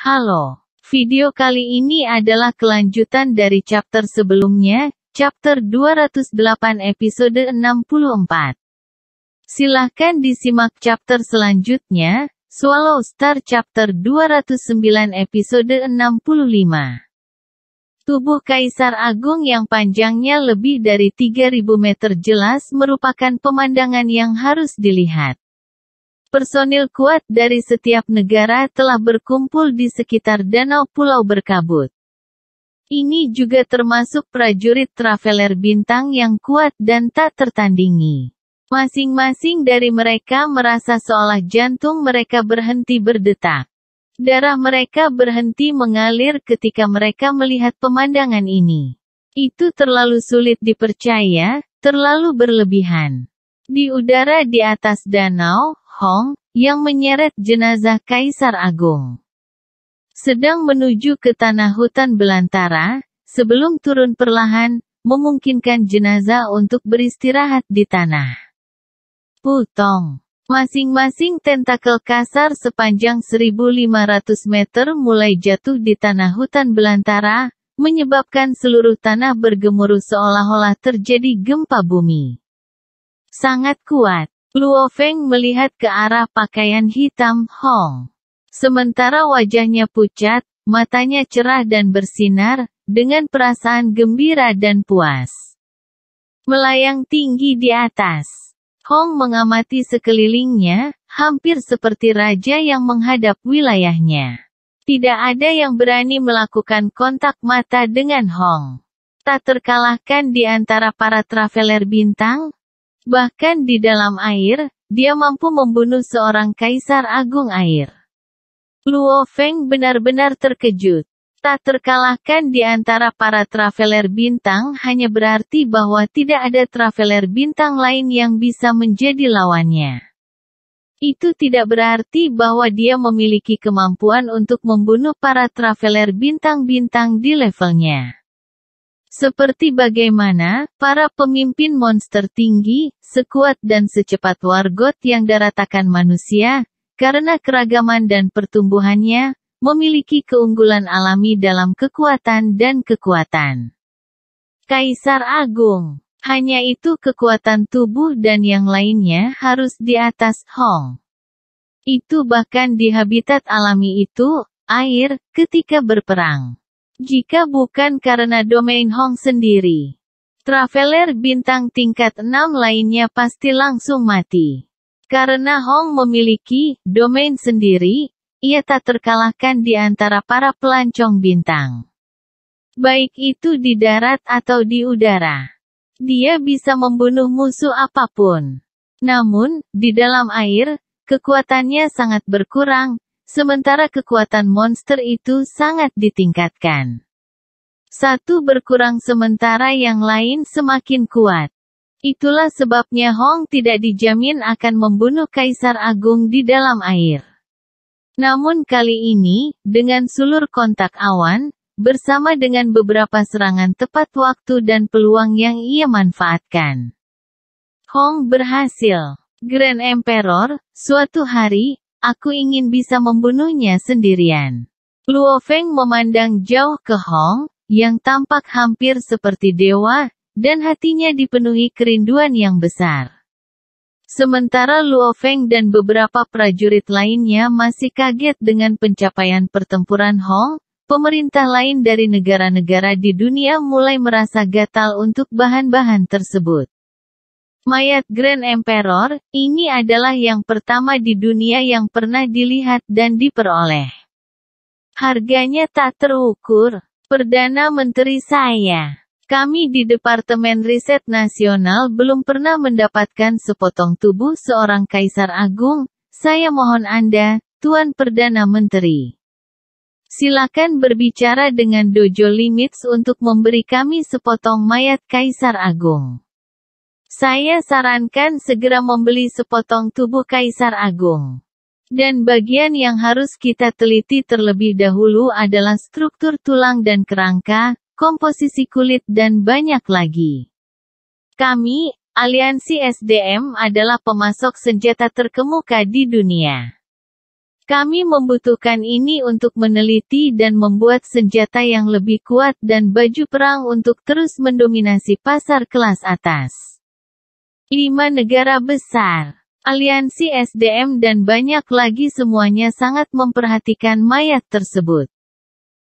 Halo. Video kali ini adalah kelanjutan dari chapter sebelumnya, chapter 208 episode 64. Silahkan disimak chapter selanjutnya, Swallow Star chapter 209 episode 65. Tubuh Kaisar Agung yang panjangnya lebih dari 3.000 meter jelas merupakan pemandangan yang harus dilihat. Personil kuat dari setiap negara telah berkumpul di sekitar danau pulau berkabut. Ini juga termasuk prajurit Traveler Bintang yang kuat dan tak tertandingi. Masing-masing dari mereka merasa seolah jantung mereka berhenti berdetak. Darah mereka berhenti mengalir ketika mereka melihat pemandangan ini. Itu terlalu sulit dipercaya, terlalu berlebihan. Di udara di atas danau, Hong, yang menyeret jenazah Kaisar Agung, sedang menuju ke tanah hutan belantara, sebelum turun perlahan, memungkinkan jenazah untuk beristirahat di tanah. Putong. Masing-masing tentakel kasar sepanjang 1.500 meter mulai jatuh di tanah hutan belantara, menyebabkan seluruh tanah bergemuruh seolah-olah terjadi gempa bumi. Sangat kuat. Luo Feng melihat ke arah pakaian hitam Hong. Sementara wajahnya pucat, matanya cerah dan bersinar, dengan perasaan gembira dan puas. Melayang tinggi di atas. Hong mengamati sekelilingnya, hampir seperti raja yang menghadap wilayahnya. Tidak ada yang berani melakukan kontak mata dengan Hong. Tak terkalahkan di antara para Traveler Bintang. Bahkan di dalam air, dia mampu membunuh seorang Kaisar Agung air. Luo Feng benar-benar terkejut. Tak terkalahkan di antara para Traveler Bintang hanya berarti bahwa tidak ada Traveler Bintang lain yang bisa menjadi lawannya. Itu tidak berarti bahwa dia memiliki kemampuan untuk membunuh para Traveler Bintang-bintang di levelnya. Seperti bagaimana para pemimpin monster tinggi, sekuat dan secepat Wargot yang daratakan manusia, karena keragaman dan pertumbuhannya, memiliki keunggulan alami dalam kekuatan dan kekuatan. Kaisar Agung. Hanya itu kekuatan tubuh dan yang lainnya harus di atas Hong. Itu bahkan di habitat alami itu, air, ketika berperang. Jika bukan karena domain Hong sendiri, Traveler Bintang tingkat 6 lainnya pasti langsung mati. Karena Hong memiliki domain sendiri, ia tak terkalahkan di antara para pelancong bintang. Baik itu di darat atau di udara. Dia bisa membunuh musuh apapun. Namun, di dalam air, kekuatannya sangat berkurang. Sementara kekuatan monster itu sangat ditingkatkan. Satu berkurang sementara yang lain semakin kuat. Itulah sebabnya Hong tidak dijamin akan membunuh Kaisar Agung di dalam air. Namun kali ini, dengan sulur kontak awan, bersama dengan beberapa serangan tepat waktu dan peluang yang ia manfaatkan, Hong berhasil. Grand Emperor, suatu hari, aku ingin bisa membunuhnya sendirian. Luo Feng memandang jauh ke Hong, yang tampak hampir seperti dewa, dan hatinya dipenuhi kerinduan yang besar. Sementara Luo Feng dan beberapa prajurit lainnya masih kaget dengan pencapaian pertempuran Hong, pemerintah lain dari negara-negara di dunia mulai merasa gatal untuk bahan-bahan tersebut. Mayat Grand Emperor, ini adalah yang pertama di dunia yang pernah dilihat dan diperoleh. Harganya tak terukur. Perdana Menteri saya. Kami di Departemen Riset Nasional belum pernah mendapatkan sepotong tubuh seorang Kaisar Agung. Saya mohon Anda, Tuan Perdana Menteri. Silakan berbicara dengan Dojo Limits untuk memberi kami sepotong mayat Kaisar Agung. Saya sarankan segera membeli sepotong tubuh Kaisar Agung. Dan bagian yang harus kita teliti terlebih dahulu adalah struktur tulang dan kerangka, komposisi kulit dan banyak lagi. Kami, Aliansi SDM adalah pemasok senjata terkemuka di dunia. Kami membutuhkan ini untuk meneliti dan membuat senjata yang lebih kuat dan baju perang untuk terus mendominasi pasar kelas atas. 5 negara besar, aliansi SDM dan banyak lagi semuanya sangat memperhatikan mayat tersebut.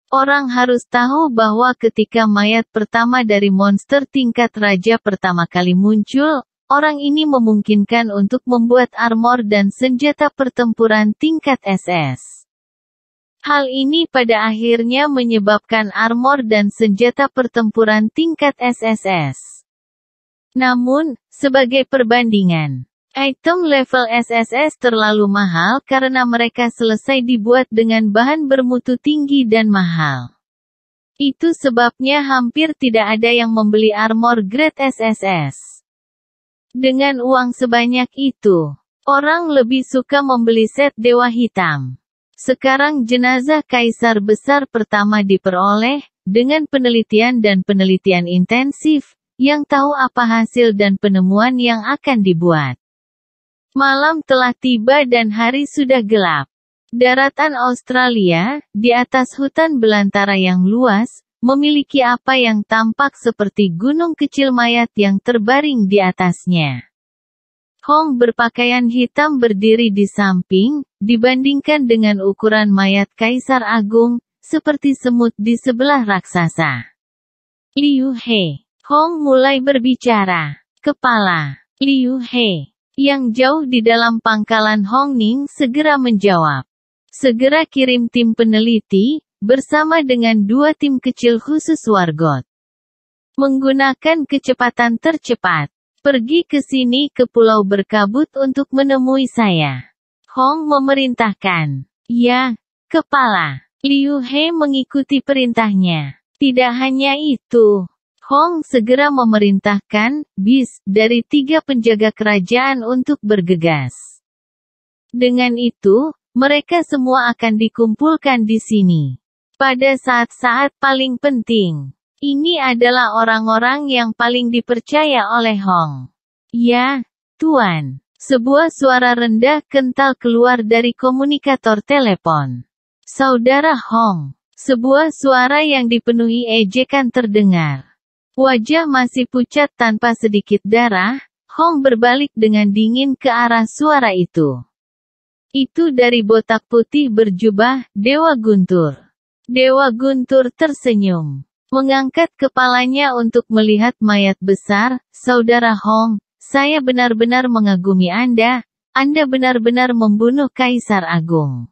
Orang harus tahu bahwa ketika mayat pertama dari monster tingkat raja pertama kali muncul, orang ini memungkinkan untuk membuat armor dan senjata pertempuran tingkat SS. Hal ini pada akhirnya menyebabkan armor dan senjata pertempuran tingkat SSS. Namun, sebagai perbandingan, item level SSS terlalu mahal karena mereka selesai dibuat dengan bahan bermutu tinggi dan mahal. Itu sebabnya hampir tidak ada yang membeli armor grade SSS. Dengan uang sebanyak itu, orang lebih suka membeli set Dewa Hitam. Sekarang jenazah Kaisar Besar pertama diperoleh, dengan penelitian dan penelitian intensif, yang tahu apa hasil dan penemuan yang akan dibuat. Malam telah tiba dan hari sudah gelap. Daratan Australia, di atas hutan belantara yang luas, memiliki apa yang tampak seperti gunung kecil mayat yang terbaring di atasnya. Hong berpakaian hitam berdiri di samping, dibandingkan dengan ukuran mayat Kaisar Agung, seperti semut di sebelah raksasa. Liu He. Hong mulai berbicara. Kepala Liu He, yang jauh di dalam pangkalan Hong Ning segera menjawab. Segera kirim tim peneliti, bersama dengan 2 tim kecil khusus Wargot. Menggunakan kecepatan tercepat. Pergi ke sini ke Pulau Berkabut untuk menemui saya. Hong memerintahkan. Ya, Kepala. Liu He mengikuti perintahnya. Tidak hanya itu. Hong segera memerintahkan bis dari 3 penjaga kerajaan untuk bergegas. Dengan itu, mereka semua akan dikumpulkan di sini. Pada saat-saat paling penting. Ini adalah orang-orang yang paling dipercaya oleh Hong. Ya, Tuan. Sebuah suara rendah kental keluar dari komunikator telepon. Saudara Hong. Sebuah suara yang dipenuhi ejekan terdengar. Wajah masih pucat tanpa sedikit darah, Hong berbalik dengan dingin ke arah suara itu. Itu dari botak putih berjubah, Dewa Guntur. Dewa Guntur tersenyum. Mengangkat kepalanya untuk melihat mayat besar, Saudara Hong, saya benar-benar mengagumi Anda benar-benar membunuh Kaisar Agung.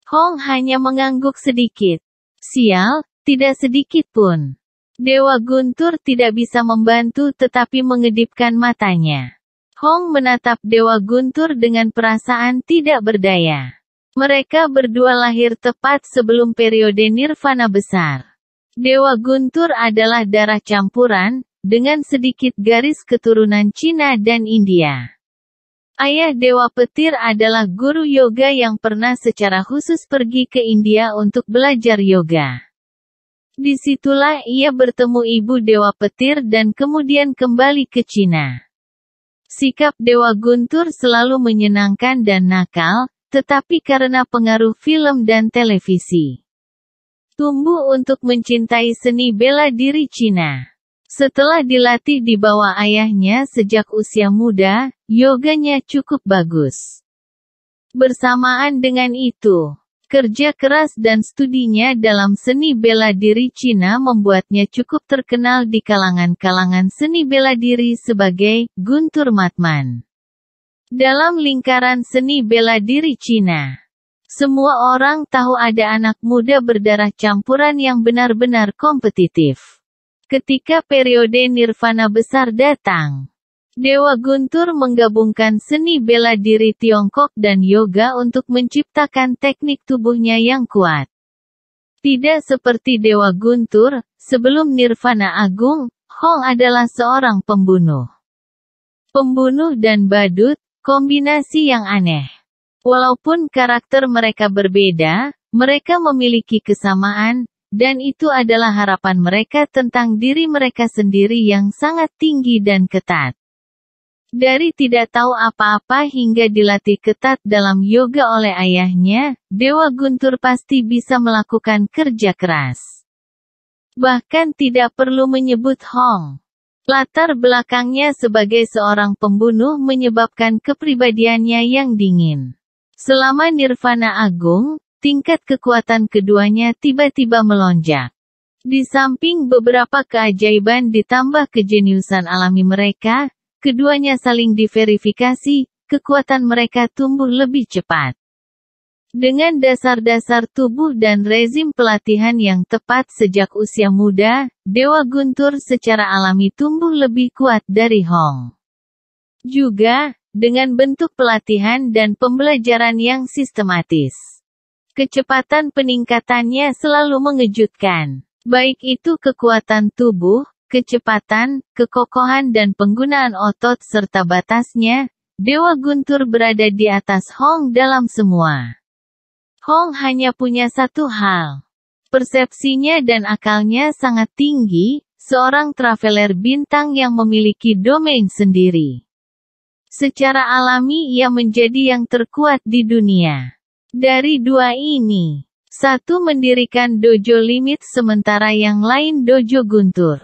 Hong hanya mengangguk sedikit. Sial, tidak sedikit pun. Dewa Guntur tidak bisa membantu tetapi mengedipkan matanya. Hong menatap Dewa Guntur dengan perasaan tidak berdaya. Mereka berdua lahir tepat sebelum periode Nirvana besar. Dewa Guntur adalah darah campuran, dengan sedikit garis keturunan Cina dan India. Ayah Dewa Petir adalah guru yoga yang pernah secara khusus pergi ke India untuk belajar yoga. Disitulah ia bertemu ibu Dewa Petir dan kemudian kembali ke Cina. Sikap Dewa Guntur selalu menyenangkan dan nakal, tetapi karena pengaruh film dan televisi. Tumbuh untuk mencintai seni bela diri Cina. Setelah dilatih di bawah ayahnya sejak usia muda, yoganya cukup bagus. Bersamaan dengan itu, kerja keras dan studinya dalam seni bela diri Cina membuatnya cukup terkenal di kalangan-kalangan seni bela diri sebagai Guntur Matman. Dalam lingkaran seni bela diri Cina, semua orang tahu ada anak muda berdarah campuran yang benar-benar kompetitif. Ketika periode Nirvana besar datang, Dewa Guntur menggabungkan seni bela diri Tiongkok dan yoga untuk menciptakan teknik tubuhnya yang kuat. Tidak seperti Dewa Guntur, sebelum Nirvana Agung, Hong adalah seorang pembunuh. Pembunuh dan badut, kombinasi yang aneh. Walaupun karakter mereka berbeda, mereka memiliki kesamaan, dan itu adalah harapan mereka tentang diri mereka sendiri yang sangat tinggi dan ketat. Dari tidak tahu apa-apa hingga dilatih ketat dalam yoga oleh ayahnya, Dewa Guntur pasti bisa melakukan kerja keras. Bahkan tidak perlu menyebut Hong. Latar belakangnya sebagai seorang pembunuh menyebabkan kepribadiannya yang dingin. Selama Nirvana Agung, tingkat kekuatan keduanya tiba-tiba melonjak. Di samping beberapa keajaiban ditambah kejeniusan alami mereka, keduanya saling diverifikasi, kekuatan mereka tumbuh lebih cepat. Dengan dasar-dasar tubuh dan rezim pelatihan yang tepat sejak usia muda, Dewa Guntur secara alami tumbuh lebih kuat dari Hong. Juga, dengan bentuk pelatihan dan pembelajaran yang sistematis. Kecepatan peningkatannya selalu mengejutkan. Baik itu kekuatan tubuh, kecepatan, kekokohan dan penggunaan otot serta batasnya, Dewa Guntur berada di atas Hong dalam semua. Hong hanya punya satu hal. Persepsinya dan akalnya sangat tinggi, seorang traveler bintang yang memiliki domain sendiri. Secara alami ia menjadi yang terkuat di dunia. Dari dua ini, satu mendirikan dojo limit sementara yang lain dojo Guntur.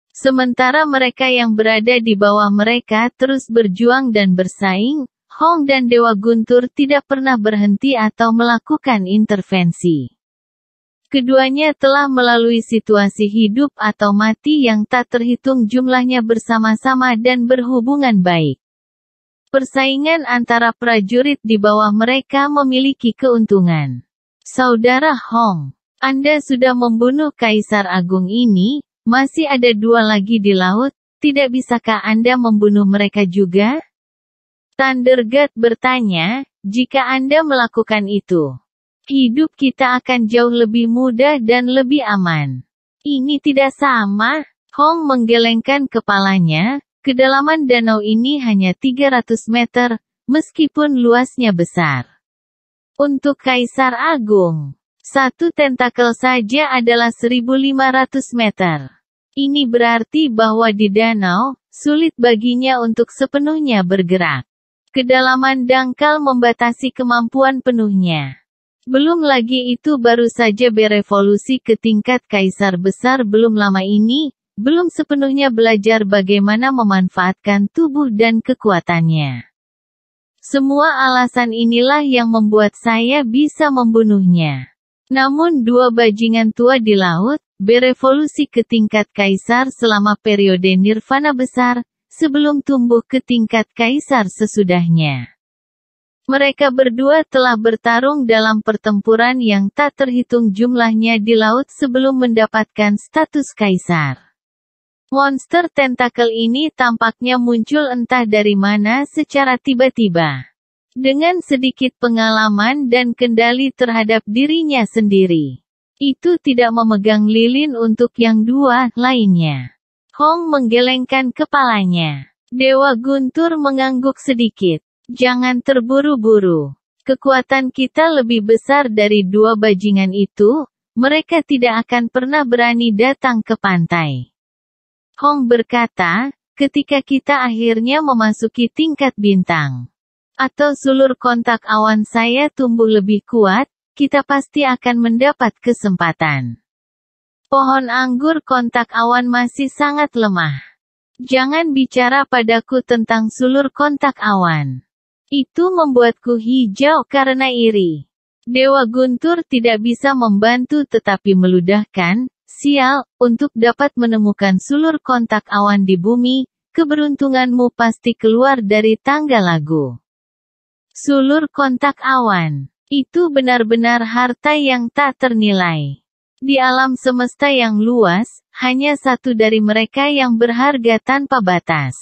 Sementara mereka yang berada di bawah mereka terus berjuang dan bersaing, Hong dan Dewa Guntur tidak pernah berhenti atau melakukan intervensi. Keduanya telah melalui situasi hidup atau mati yang tak terhitung jumlahnya bersama-sama dan berhubungan baik. Persaingan antara prajurit di bawah mereka memiliki keuntungan. Saudara Hong, Anda sudah membunuh Kaisar Agung ini, masih ada dua lagi di laut, tidak bisakah Anda membunuh mereka juga? Thundergat bertanya, jika Anda melakukan itu, hidup kita akan jauh lebih mudah dan lebih aman. Ini tidak sama. Hong menggelengkan kepalanya, kedalaman danau ini hanya 300 meter, meskipun luasnya besar. Untuk Kaisar Agung, satu tentakel saja adalah 1.500 meter. Ini berarti bahwa di danau, sulit baginya untuk sepenuhnya bergerak. Kedalaman dangkal membatasi kemampuan penuhnya. Belum lagi itu baru saja berevolusi ke tingkat kaisar besar belum lama ini, belum sepenuhnya belajar bagaimana memanfaatkan tubuh dan kekuatannya. Semua alasan inilah yang membuat saya bisa membunuhnya. Namun dua bajingan tua di laut, berevolusi ke tingkat kaisar selama periode Nirvana besar, sebelum tumbuh ke tingkat kaisar sesudahnya. Mereka berdua telah bertarung dalam pertempuran yang tak terhitung jumlahnya di laut sebelum mendapatkan status kaisar. Monster tentakel ini tampaknya muncul entah dari mana secara tiba-tiba. Dengan sedikit pengalaman dan kendali terhadap dirinya sendiri. Itu tidak memegang lilin untuk yang dua lainnya. Hong menggelengkan kepalanya. Dewa Guntur mengangguk sedikit. Jangan terburu-buru. Kekuatan kita lebih besar dari dua bajingan itu, mereka tidak akan pernah berani datang ke pantai. Hong berkata, ketika kita akhirnya memasuki tingkat bintang. Atau sulur kontak awan saya tumbuh lebih kuat, kita pasti akan mendapat kesempatan. Pohon anggur kontak awan masih sangat lemah. Jangan bicara padaku tentang sulur kontak awan. Itu membuatku hijau karena iri. Dewa Guntur tidak bisa membantu tetapi meludahkan, sial, untuk dapat menemukan sulur kontak awan di bumi, keberuntunganmu pasti keluar dari tangga lagu. Sulur kontak awan. Itu benar-benar harta yang tak ternilai. Di alam semesta yang luas, hanya satu dari mereka yang berharga tanpa batas.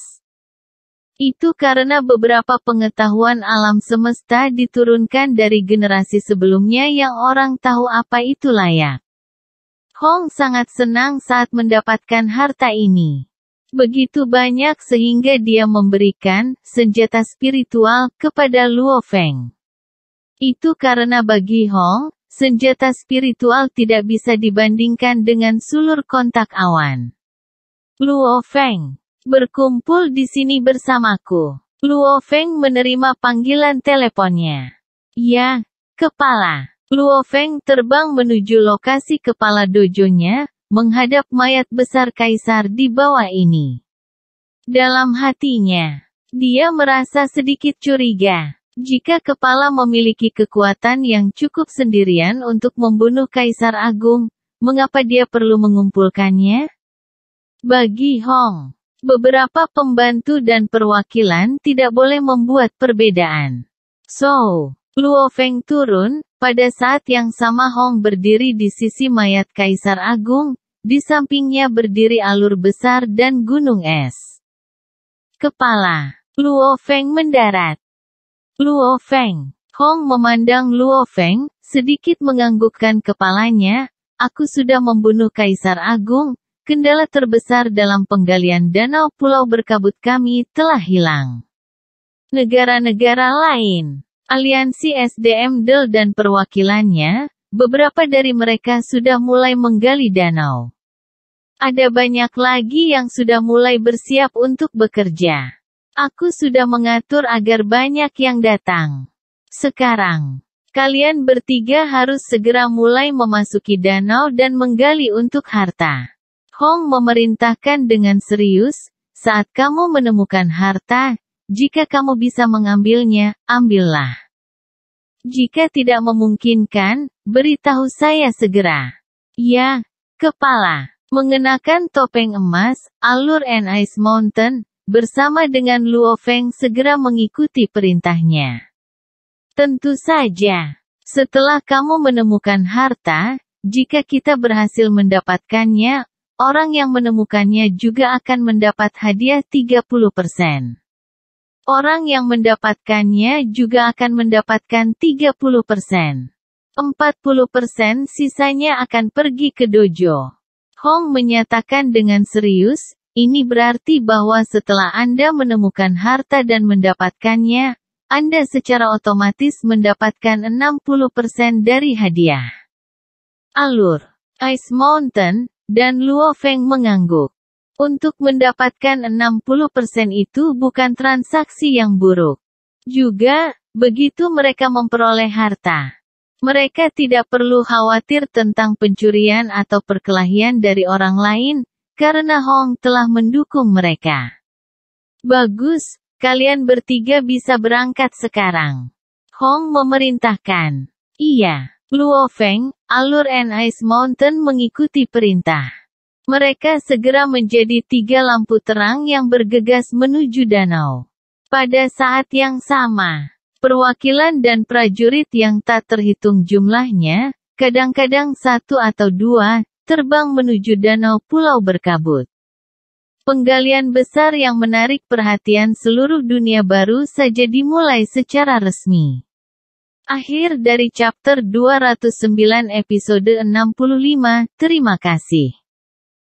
Itu karena beberapa pengetahuan alam semesta diturunkan dari generasi sebelumnya yang orang tahu apa itu layak. Hong sangat senang saat mendapatkan harta ini. Begitu banyak sehingga dia memberikan senjata spiritual kepada Luo Feng. Itu karena bagi Hong, senjata spiritual tidak bisa dibandingkan dengan sulur kontak awan. Luo Feng. Berkumpul di sini bersamaku. Luo Feng menerima panggilan teleponnya. Ya, kepala. Luo Feng terbang menuju lokasi kepala dojonya, menghadap mayat besar kaisar di bawah ini. Dalam hatinya, dia merasa sedikit curiga. Jika kepala memiliki kekuatan yang cukup sendirian untuk membunuh kaisar agung, mengapa dia perlu mengumpulkannya? Bagi Hong, beberapa pembantu dan perwakilan tidak boleh membuat perbedaan. So, Luo Feng turun, pada saat yang sama Hong berdiri di sisi mayat kaisar agung, di sampingnya berdiri alur besar dan gunung es. Kepala Luo Feng mendarat. Luo Feng. Hong memandang Luo Feng, sedikit menganggukkan kepalanya. Aku sudah membunuh kaisar agung. Kendala terbesar dalam penggalian danau pulau berkabut kami telah hilang. Negara-negara lain, aliansi SDM DEL dan perwakilannya, beberapa dari mereka sudah mulai menggali danau. Ada banyak lagi yang sudah mulai bersiap untuk bekerja. Aku sudah mengatur agar banyak yang datang. Sekarang, kalian bertiga harus segera mulai memasuki danau dan menggali untuk harta. Hong memerintahkan dengan serius, saat kamu menemukan harta, jika kamu bisa mengambilnya, ambillah. Jika tidak memungkinkan, beritahu saya segera. Ya, kepala. Mengenakan topeng emas, alur and Ice Mountain, bersama dengan Luo Feng segera mengikuti perintahnya. Tentu saja. Setelah kamu menemukan harta, jika kita berhasil mendapatkannya, orang yang menemukannya juga akan mendapat hadiah 30%. Orang yang mendapatkannya juga akan mendapatkan 30%. 40% sisanya akan pergi ke dojo. Hong menyatakan dengan serius, ini berarti bahwa setelah Anda menemukan harta dan mendapatkannya, Anda secara otomatis mendapatkan 60% dari hadiah. Alur Ice Mountain dan Luo Feng mengangguk. Untuk mendapatkan 60% itu bukan transaksi yang buruk. Juga, begitu mereka memperoleh harta. Mereka tidak perlu khawatir tentang pencurian atau perkelahian dari orang lain, karena Hong telah mendukung mereka. Bagus, kalian bertiga bisa berangkat sekarang. Hong memerintahkan. Iya. Luo Feng, alur and Ice Mountain mengikuti perintah. Mereka segera menjadi 3 lampu terang yang bergegas menuju danau. Pada saat yang sama, perwakilan dan prajurit yang tak terhitung jumlahnya, kadang-kadang 1 atau 2, terbang menuju danau pulau berkabut. Penggalian besar yang menarik perhatian seluruh dunia baru saja dimulai secara resmi. Akhir dari chapter 209 episode 65, terima kasih.